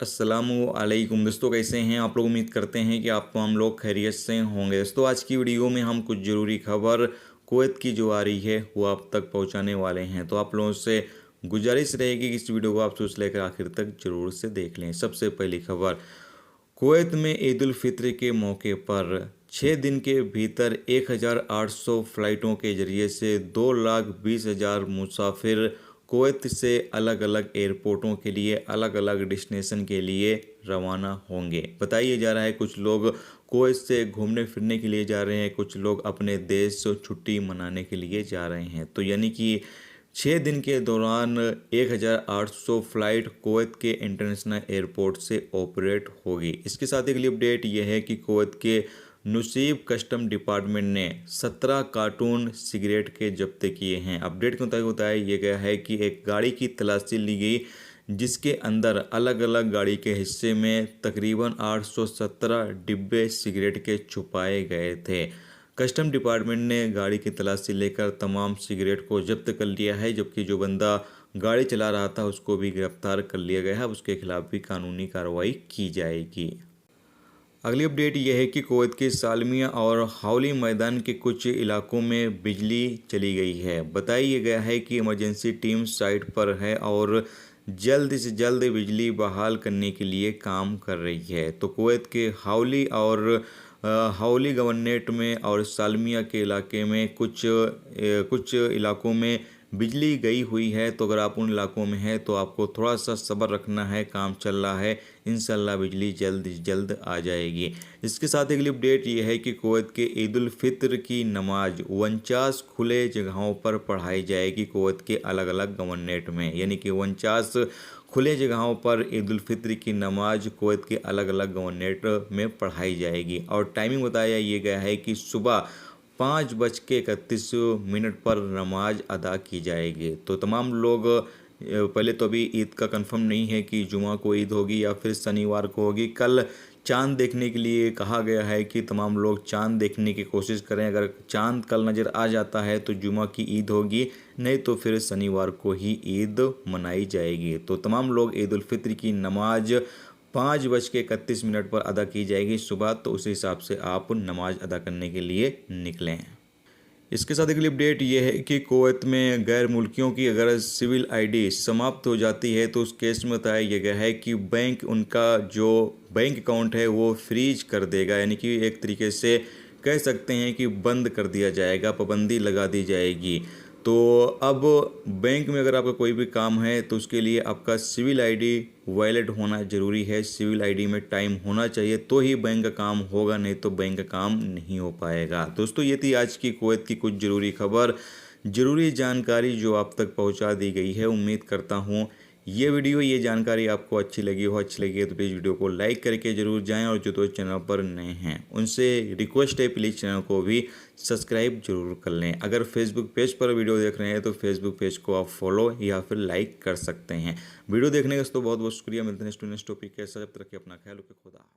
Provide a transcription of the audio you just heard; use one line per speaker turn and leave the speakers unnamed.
अस्सलामुअलैकुम दोस्तों, कैसे हैं आप लोग। उम्मीद करते हैं कि आप हम लोग खैरियत से होंगे। दोस्तों आज की वीडियो में हम कुछ ज़रूरी खबर कुवैत की जो आ रही है वो आप तक पहुंचाने वाले हैं। तो आप लोगों से गुजारिश रहेगी कि इस वीडियो को आप सोच लेकर आखिर तक ज़रूर से देख लें। सबसे पहली खबर, कुवैत में ईद उल फित्र के मौके पर 6 दिन के भीतर 1800 फ़्लाइटों के जरिए से 2,20,000 मुसाफिर कुवैत से अलग अलग एयरपोर्टों के लिए, अलग अलग डेस्टिनेशन के लिए रवाना होंगे। बताया जा रहा है कुछ लोग कुवैत से घूमने फिरने के लिए जा रहे हैं, कुछ लोग अपने देश छुट्टी मनाने के लिए जा रहे हैं। तो यानी कि 6 दिन के दौरान 1800 फ़्लाइट कुवैत के इंटरनेशनल एयरपोर्ट से ऑपरेट होगी। इसके साथ एक अपडेट यह है कि कुवैत के नुसीब कस्टम डिपार्टमेंट ने 17 कार्टून सिगरेट के जब्त किए हैं। अपडेट के मुताबिक बताया गया है कि एक गाड़ी की तलाशी ली गई जिसके अंदर अलग अलग गाड़ी के हिस्से में तकरीबन 817 डिब्बे सिगरेट के छुपाए गए थे। कस्टम डिपार्टमेंट ने गाड़ी की तलाशी लेकर तमाम सिगरेट को जब्त कर लिया है, जबकि जो बंदा गाड़ी चला रहा था उसको भी गिरफ्तार कर लिया गया है। उसके खिलाफ भी कानूनी कार्रवाई की जाएगी। अगली अपडेट यह है कि कुवैत के सालमिया और हावली मैदान के कुछ इलाकों में बिजली चली गई है। बताया गया है कि इमरजेंसी टीम साइट पर है और जल्द से जल्द बिजली बहाल करने के लिए काम कर रही है। तो कुवैत के हावली और हावली गवर्नरेट में और सालमिया के इलाके में कुछ इलाकों में बिजली गई हुई है। तो अगर आप उन इलाकों में हैं तो आपको थोड़ा सा सब्र रखना है, काम चल रहा है, इंशाल्लाह बिजली जल्द से जल्द आ जाएगी। इसके साथ एक अपडेट ये है कि कुवैत के ईद उल फित्र की नमाज 49 खुले जगहों पर पढ़ाई जाएगी। कुवैत के अलग अलग गवर्नरेट में यानी कि 49 खुले जगहों पर ईद उल फित्र की नमाज कुवैत के अलग अलग गवर्नरेट में पढ़ाई जाएगी। और टाइमिंग बताया ये गया है कि सुबह 5:31 पर नमाज अदा की जाएगी। तो तमाम लोग पहले तो अभी ईद का कंफर्म नहीं है कि जुमा को ईद होगी या फिर शनिवार को होगी। कल चांद देखने के लिए कहा गया है कि तमाम लोग चांद देखने की कोशिश करें। अगर चांद कल नज़र आ जाता है तो जुमा की ईद होगी, नहीं तो फिर शनिवार को ही ईद मनाई जाएगी। तो तमाम लोग ईद उल फित्र की नमाज 5:31 पर अदा की जाएगी सुबह। तो उस हिसाब से आप नमाज अदा करने के लिए निकलें। इसके साथ एक अपडेट ये है कि कुवैत में गैर मुल्कियों की अगर सिविल आईडी समाप्त हो जाती है तो उस केस में बताया गया है कि बैंक उनका जो बैंक अकाउंट है वो फ्रीज कर देगा। यानी कि एक तरीके से कह सकते हैं कि बंद कर दिया जाएगा, पाबंदी लगा दी जाएगी। तो अब बैंक में अगर आपका कोई भी काम है तो उसके लिए आपका सिविल आईडी वैलिड होना ज़रूरी है। सिविल आईडी में टाइम होना चाहिए तो ही बैंक का काम होगा, नहीं तो बैंक का काम नहीं हो पाएगा। दोस्तों ये थी आज की कुवैत की कुछ ज़रूरी खबर, ज़रूरी जानकारी जो आप तक पहुंचा दी गई है। उम्मीद करता हूं ये जानकारी आपको अच्छी लगी है तो प्लीज़ वीडियो को लाइक करके ज़रूर जाएं। और जो दोस्त चैनल पर नए हैं उनसे रिक्वेस्ट है प्लीज़ चैनल को भी सब्सक्राइब जरूर कर लें। अगर फेसबुक पेज पर वीडियो देख रहे हैं तो फेसबुक पेज को आप फॉलो या फिर लाइक कर सकते हैं। वीडियो देखने का दोस्तों बहुत बहुत शुक्रिया। मिलते हैं नेक्स्ट टॉपिक के साथ, जब तक रखिए अपना ख्याल रखिए। खुदा।